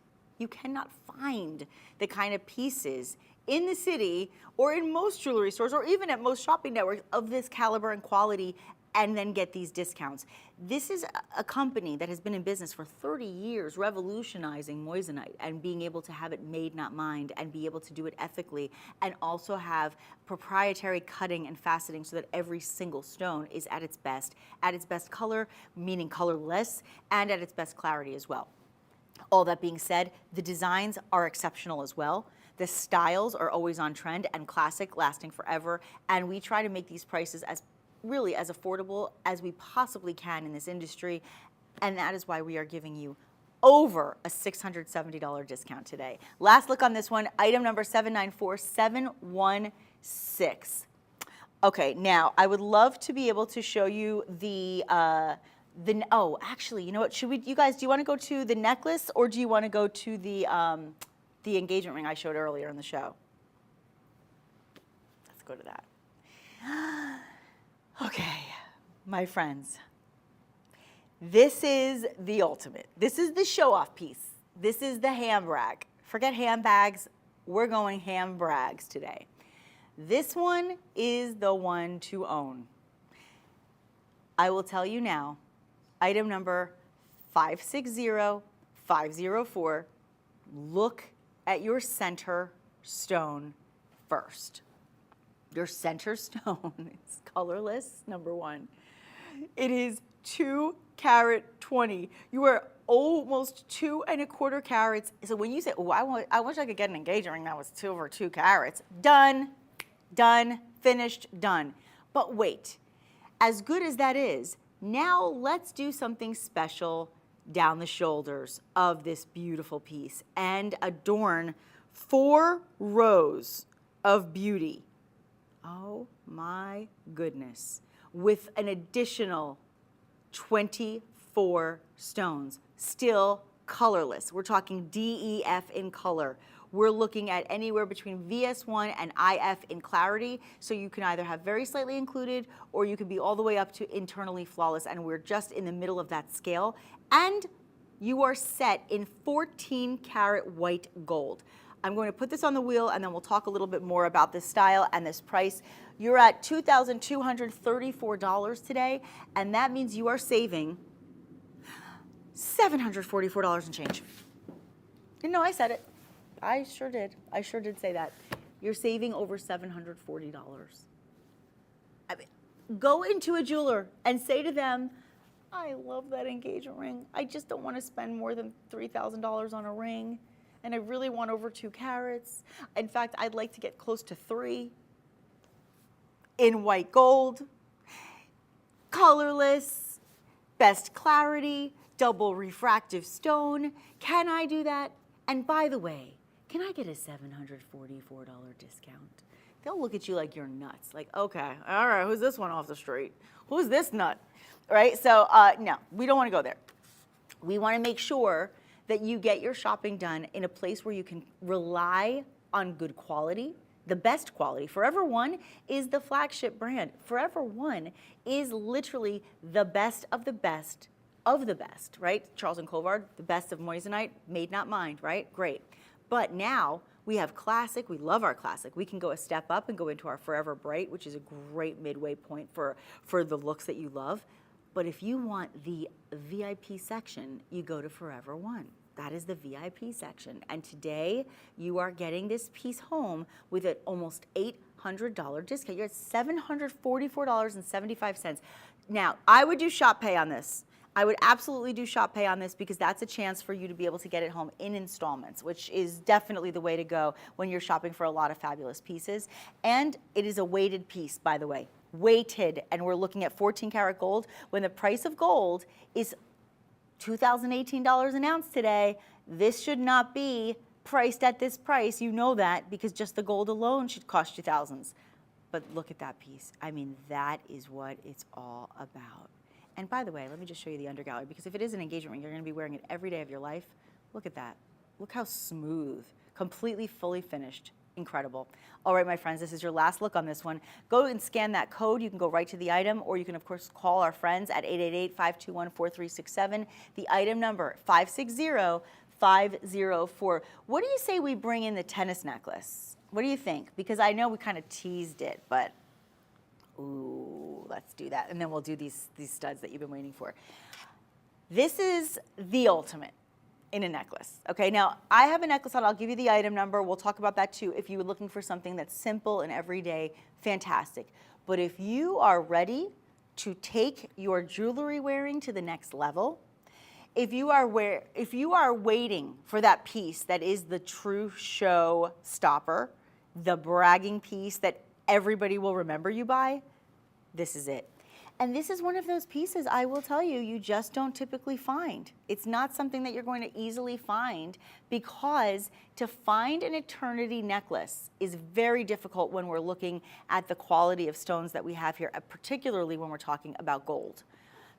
find the kind of pieces in the city or in most jewelry stores or even at most shopping networks of this caliber and quality and then get these discounts. This is a company that has been in business for 30 years, revolutionizing moissanite and being able to have it made, not mined, and be able to do it ethically, and also have proprietary cutting and faceting so that every single stone is at its best color, meaning colorless, and at its best clarity as well. All that being said, the designs are exceptional as well. The styles are always on trend and classic, lasting forever, and we try to make these prices as really as affordable as we possibly can in this industry, and that is why we are giving you over a $670 discount today. Last look on this one, item number 794716. Okay, now I would love to be able to show you oh, actually, you know what? Should we? You guys, do you want to go to the necklace or do you want to go to the engagement ring I showed earlier in the show? Let's go to that. Okay, my friends, this is the ultimate. This is the show-off piece. This is the handbrag. Forget handbags, we're going handbrags today. This one is the one to own. I will tell you now, item number 560504, look at your center stone first. Your center stone is colorless, number one. It is 2 carat 20. You are almost 2 1/4 carats. So when you say, oh, I wish I could get an engagement ring that was over 2 carats, done, finished, done. But wait, as good as that is, now let's do something special down the shoulders of this beautiful piece and adorn 4 rows of beauty. Oh my goodness, with an additional 24 stones, still colorless. We're talking DEF in color. We're looking at anywhere between VS1 and IF in clarity, so you can either have very slightly included or you can be all the way up to internally flawless, and we're just in the middle of that scale. And you are set in 14 karat white gold. I'm going to put this on the wheel and then we'll talk a little bit more about this style and this price. You're at $2,234 today, and that means you are saving $744 and change. No, I said it. I sure did. I sure did say that. You're saving over $740. I mean, go into a jeweler and say to them, I love that engagement ring. I just don't want to spend more than $3,000 on a ring. And I really want over 2 carats. In fact, I'd like to get close to 3 in white gold, colorless, best clarity, double refractive stone. Can I do that? And by the way, can I get a $744 discount? They'll look at you like you're nuts. Like, okay, all right, who's this one off the street? Who's this nut? Right? So no, we don't want to go there. We want to make sure that you get your shopping done in a place where you can rely on good quality, the best quality. Forever One is the flagship brand. Forever One is literally the best of the best of the best, right? Charles and Colvard, the best of moissanite, made not mined, right? Great. But now we have classic. We love our classic. We can go a step up and go into our Forever Bright, which is a great midway point for the looks that you love. But if you want the VIP section, you go to Forever One. That is the VIP section. And today you are getting this piece home with an almost $800 discount. You're at $744.75. Now, I would do Shop Pay on this. I would absolutely do Shop Pay on this because that's a chance for you to be able to get it home in installments, which is definitely the way to go when you're shopping for a lot of fabulous pieces. And it is a weighted piece, by the way. Weighted, and we're looking at 14 karat gold when the price of gold is $2,018 an ounce today. This should not be priced at this price. You know that because just the gold alone should cost you thousands. But look at that piece. I mean, that is what it's all about. And by the way, let me just show you the undergallery, because if it is an engagement ring, you're going to be wearing it every day of your life. Look at that. Look how smooth, completely fully finished. Incredible. All right, my friends, this is your last look on this one. Go and scan that code. You can go right to the item, or you can, of course, call our friends at 888-521-4367. The item number, 560-504. What do you say we bring in the tennis necklace? What do you think? Because I know we kind of teased it, but ooh, let's do that. And then we'll do these studs that you've been waiting for. This is the ultimate in a necklace. Okay, now I have a necklace on. I'll give you the item number. We'll talk about that too. If you were looking for something that's simple and everyday, fantastic. But if you are ready to take your jewelry wearing to the next level, if you are waiting for that piece that is the true show stopper, the bragging piece that everybody will remember you by, this is it. And this is one of those pieces, I will tell you, you just don't typically find. It's not something that you're going to easily find, because to find an eternity necklace is very difficult when we're looking at the quality of stones that we have here, particularly when we're talking about gold.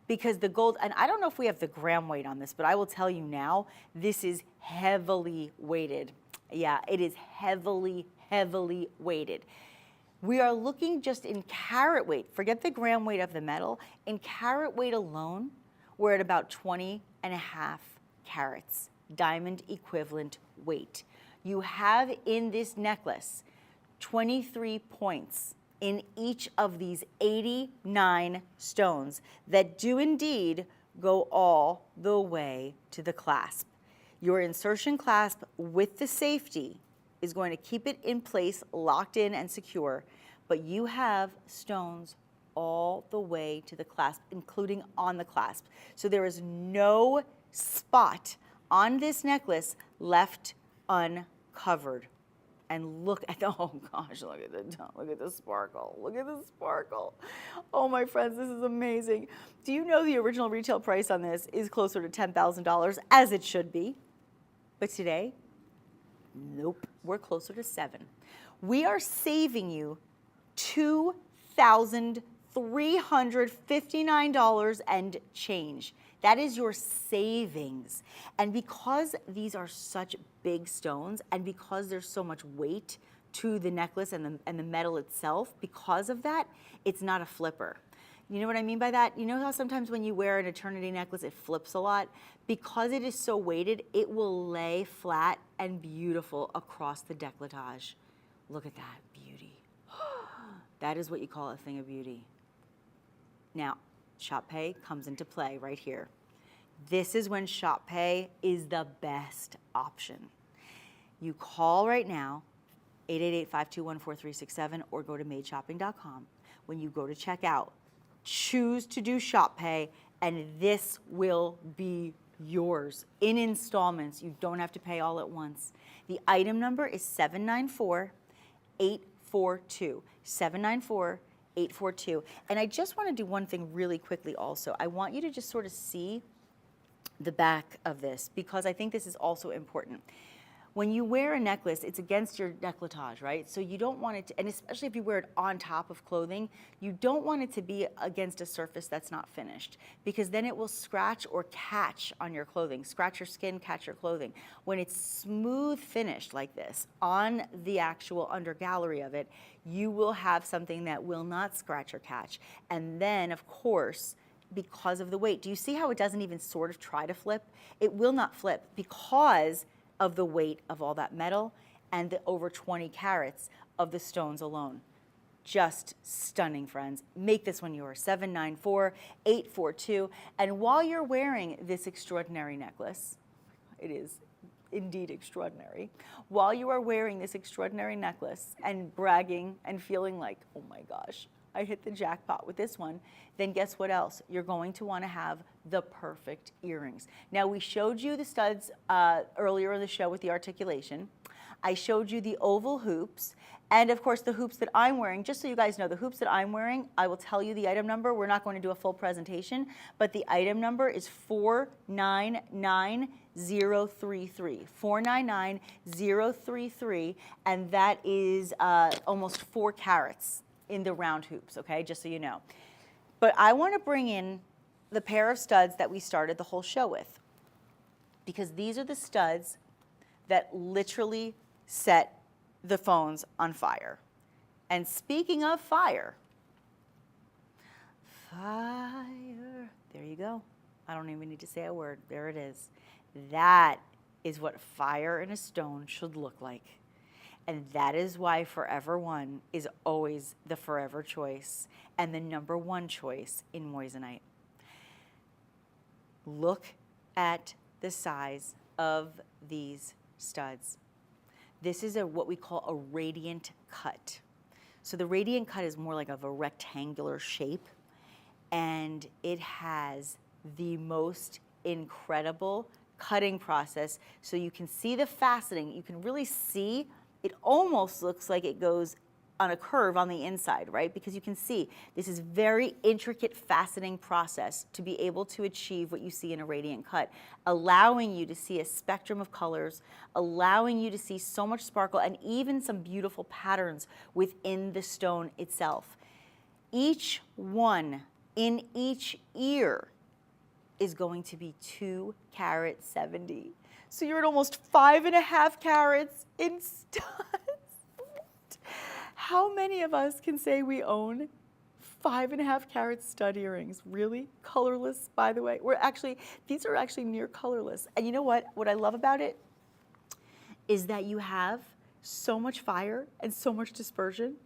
Because the gold, and I don't know if we have the gram weight on this, but I will tell you now, this is heavily weighted. Yeah, it is heavily, heavily weighted. We are looking just in carat weight. Forget the gram weight of the metal. In carat weight alone, we're at about 20 and a half carats, diamond equivalent weight. You have in this necklace 23 points in each of these 89 stones that do indeed go all the way to the clasp. Your insertion clasp with the safety is going to keep it in place, locked in and secure, but you have stones all the way to the clasp, including on the clasp. So there is no spot on this necklace left uncovered. And look at the, oh gosh, look at the sparkle. Look at the sparkle. Oh, my friends, this is amazing. Do you know the original retail price on this is closer to $10,000, as it should be? But today, nope, we're closer to $7,000. We are saving you $2,359 and change. That is your savings. And because these are such big stones, and because there's so much weight to the necklace and the metal itself, because of that, it's not a flipper. You know what I mean by that? You know how sometimes when you wear an eternity necklace, it flips a lot? Because it is so weighted, it will lay flat and beautiful across the décolletage. Look at that beauty. That is what you call a thing of beauty. Now, ShopPay comes into play right here. This is when ShopPay is the best option. You call right now, 888-521-4367, or go to madeshopping.com. When you go to checkout, choose to do ShopPay, and this will be yours in installments. You don't have to pay all at once. The item number is 794-842. 794-842. And I just want to do one thing really quickly also. I want you to just sort of see the back of this, because I think this is also important. When you wear a necklace, it's against your décolletage, right? So you don't want it to, and especially if you wear it on top of clothing, you don't want it to be against a surface that's not finished, because then it will scratch or catch on your clothing, scratch your skin, catch your clothing. When it's smooth finished like this on the actual undergallery of it, you will have something that will not scratch or catch. And then, of course, because of the weight, do you see how it doesn't even sort of try to flip? It will not flip because of the weight of all that metal and the over 20 carats of the stones alone. Just stunning, friends. Make this one yours, 794-842. And while you're wearing this extraordinary necklace, it is indeed extraordinary, while you are wearing this extraordinary necklace and bragging and feeling like, oh my gosh, I hit the jackpot with this one, then guess what else? You're going to want to have the perfect earrings. Now, we showed you the studs earlier in the show with the articulation. I showed you the oval hoops, and of course the hoops that I'm wearing. Just so you guys know, the hoops that I'm wearing, I will tell you the item number. We're not going to do a full presentation, but the item number is 499033. 499033, and that is almost 4 carats in the round hoops, okay, just so you know. But I want to bring in the pair of studs that we started the whole show with, because these are the studs that literally set the phones on fire. And speaking of fire, there you go. I don't even need to say a word. There it is. That is what fire in a stone should look like. And that is why Forever One is always the forever choice and the #1 choice in moissanite. Look at the size of these studs. This is what we call a radiant cut. So the radiant cut is more like of a rectangular shape, and it has the most incredible cutting process. So you can see the faceting. You can really see it almost looks like it goes on a curve on the inside, right? Because you can see this is very intricate faceting process to be able to achieve what you see in a radiant cut, allowing you to see a spectrum of colors, allowing you to see so much sparkle and even some beautiful patterns within the stone itself. Each one in each ear is going to be 2 carat 70. So you're at almost 5.5 carats in studs. How many of us can say we own 5.5 carat stud earrings? Really? Colorless, by the way. These are actually near colorless. And you know what? What I love about it is that you have so much fire and so much dispersion,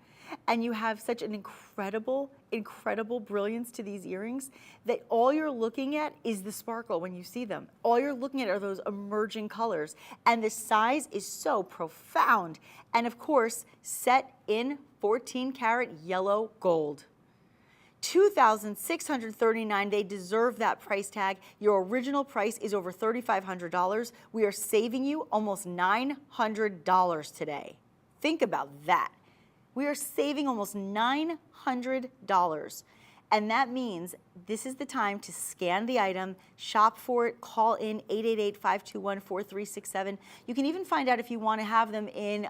and you have such an incredible, incredible brilliance to these earrings that all you're looking at is the sparkle when you see them. All you're looking at are those emerging colors. And the size is so profound. And of course, set in 14 karat yellow gold. $2,639. They deserve that price tag. Your original price is over $3,500. We are saving you almost $900 today. Think about that. We are saving almost $900. And that means this is the time to scan the item, shop for it, call in 888-521-4367. You can even find out if you want to have them in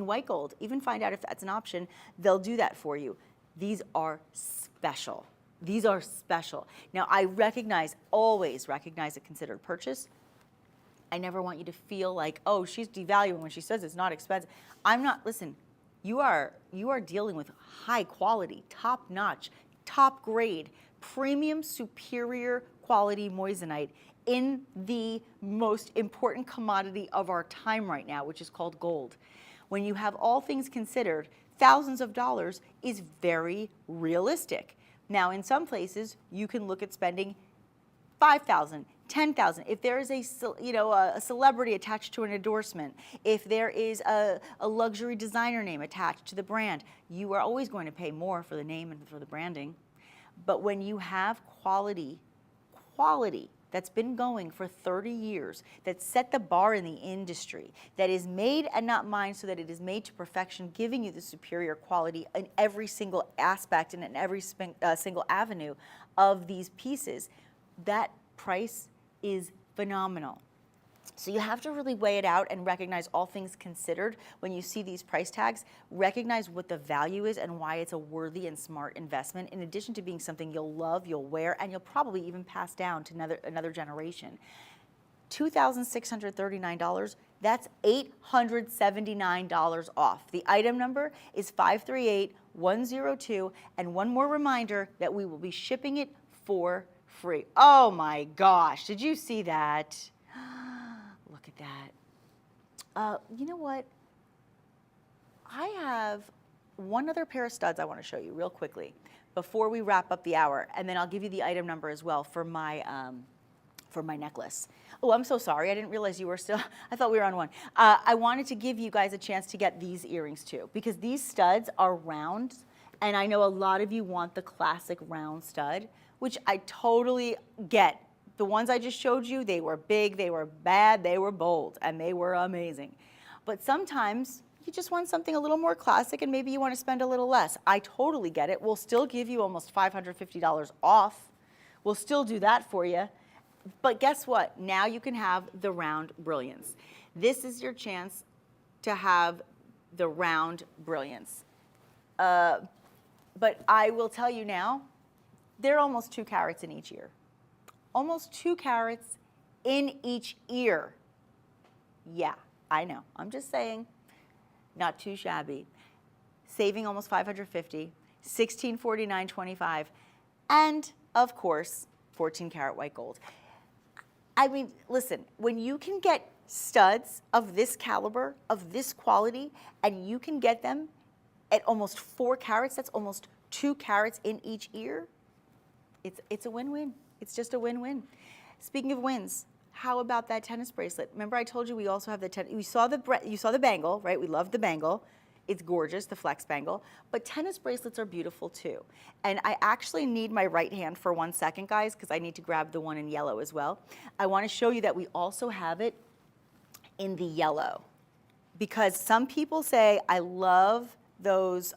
white gold. Even find out if that's an option. They'll do that for you. These are special. These are special. Now, I always recognize a considered purchase. I never want you to feel like, oh, she's devaluing when she says it's not expensive. I'm not, listen. You are dealing with high quality, top-notch, top grade, premium, superior quality moissanite in the most important commodity of our time right now, which is called gold. When you have all things considered, thousands of dollars is very realistic. Now, in some places, you can look at spending $5,000, $10,000. If there is a celebrity attached to an endorsement, if there is a luxury designer name attached to the brand, you are always going to pay more for the name and for the branding. But when you have quality that's been going for 30 years, that set the bar in the industry, that is made and not mined so that it is made to perfection, giving you the superior quality in every single aspect and in every single avenue of these pieces, that price is phenomenal. So you have to really weigh it out and recognize all things considered. When you see these price tags, recognize what the value is and why it's a worthy and smart investment, in addition to being something you'll love, you'll wear, and you'll probably even pass down to another generation. $2,639, that's $879 off. The item number is 538102, and one more reminder that we will be shipping it for free. Oh my gosh, did you see that? Look at that. You know what? I have one other pair of studs I want to show you real quickly before we wrap up the hour, and then I'll give you the item number as well for my necklace. Oh, I'm so sorry. I didn't realize you were still, I thought we were on one. I wanted to give you guys a chance to get these earrings too, because these studs are round, and I know a lot of you want the classic round stud, which I totally get. The ones I just showed you, they were big, they were bad, they were bold, and they were amazing. But sometimes you just want something a little more classic, and maybe you want to spend a little less. I totally get it. We'll still give you almost $550 off. We'll still do that for you. But guess what? Now you can have the round brilliance. This is your chance to have the round brilliance. But I will tell you now, they're almost 2 carats in each ear. Almost 2 carats in each ear. Yeah, I know. I'm just saying, not too shabby. Saving almost $550, $1,649.25, and of course, 14 karat white gold. I mean, listen, when you can get studs of this caliber, of this quality, and you can get them at almost 4 carats, that's almost 2 carats in each ear, it's a win-win. It's just a win-win. Speaking of wins, how about that tennis bracelet? Remember I told you we also have the you saw the bangle, right? We love the bangle. It's gorgeous, the flex bangle. But tennis bracelets are beautiful too. And I actually need my right hand for 1 second, guys, because I need to grab the one in yellow as well. I want to show you that we also have it in the yellow. Because some people say, I love those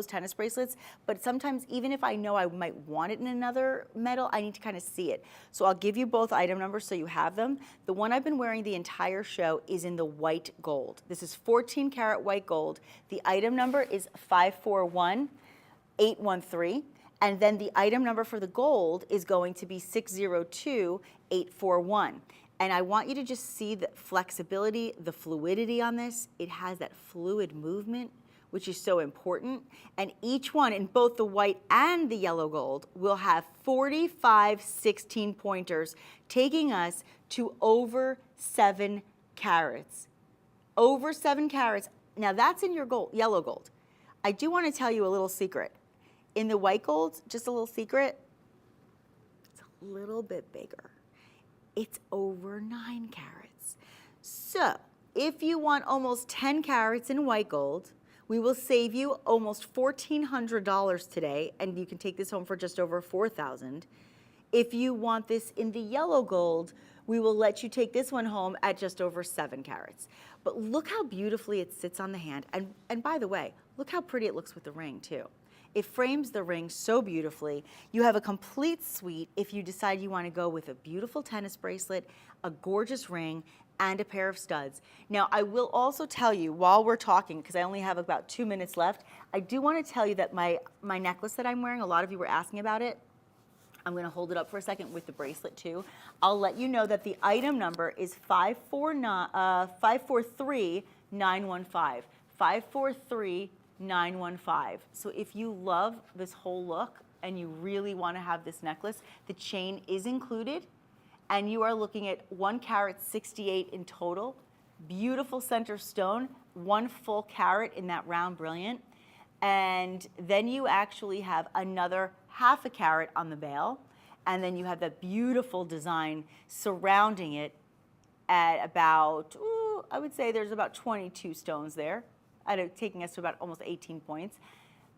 tennis bracelets, but sometimes even if I know I might want it in another metal, I need to kind of see it. So I'll give you both item numbers so you have them. The one I've been wearing the entire show is in the white gold. This is 14 karat white gold. The item number is 541813, and then the item number for the gold is going to be 602841. And I want you to just see the flexibility, the fluidity on this. It has that fluid movement, which is so important. And each one, in both the white and the yellow gold, will have 45 16 pointers, taking us to over 7 carats. Over 7 carats. Now that's in your gold, yellow gold. I do want to tell you a little secret. In the white gold, just a little secret, it's a little bit bigger. It's over 9 carats. So if you want almost 10 carats in white gold, we will save you almost $1,400 today, and you can take this home for just over $4,000. If you want this in the yellow gold, we will let you take this one home at just over 7 carats. But look how beautifully it sits on the hand. And by the way, look how pretty it looks with the ring too. It frames the ring so beautifully. You have a complete suite if you decide you want to go with a beautiful tennis bracelet, a gorgeous ring, and a pair of studs. Now, I will also tell you while we're talking, because I only have about 2 minutes left, I do want to tell you that my necklace that I'm wearing, a lot of you were asking about it. I'm going to hold it up for a second with the bracelet too. I'll let you know that the item number is 543915. 543915. 915. So if you love this whole look and you really want to have this necklace, the chain is included, and you are looking at 1 carat 68 in total. Beautiful center stone, 1 full carat in that round brilliant. And then you actually have another half a carat on the bail. And then you have that beautiful design surrounding it at about, I would say there's about 22 stones there, taking us to about almost 18 points.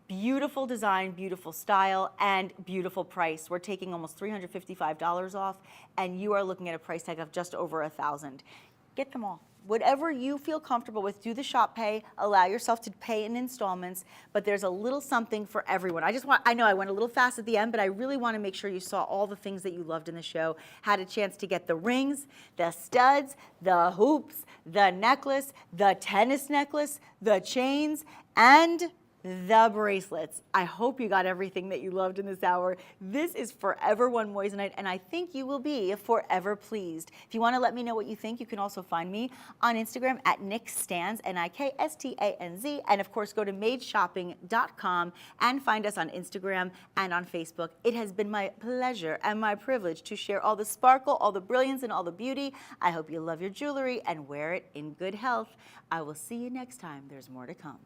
Beautiful design, beautiful style, and beautiful price. We're taking almost $355 off, and you are looking at a price tag of just over $1,000. Get them all. Whatever you feel comfortable with, do the shop pay, allow yourself to pay in installments, but there's a little something for everyone. I know I went a little fast at the end, but I really want to make sure you saw all the things that you loved in the show, had a chance to get the rings, the studs, the hoops, the necklace, the tennis necklace, the chains, and the bracelets. I hope you got everything that you loved in this hour. This is Forever One Moissanite, and I think you will be forever pleased. If you want to let me know what you think, you can also find me on Instagram at NickStanz, Nikstanz, and of course go to madeshopping.com and find us on Instagram and on Facebook. It has been my pleasure and my privilege to share all the sparkle, all the brilliance, and all the beauty. I hope you love your jewelry and wear it in good health. I will see you next time. There's more to come.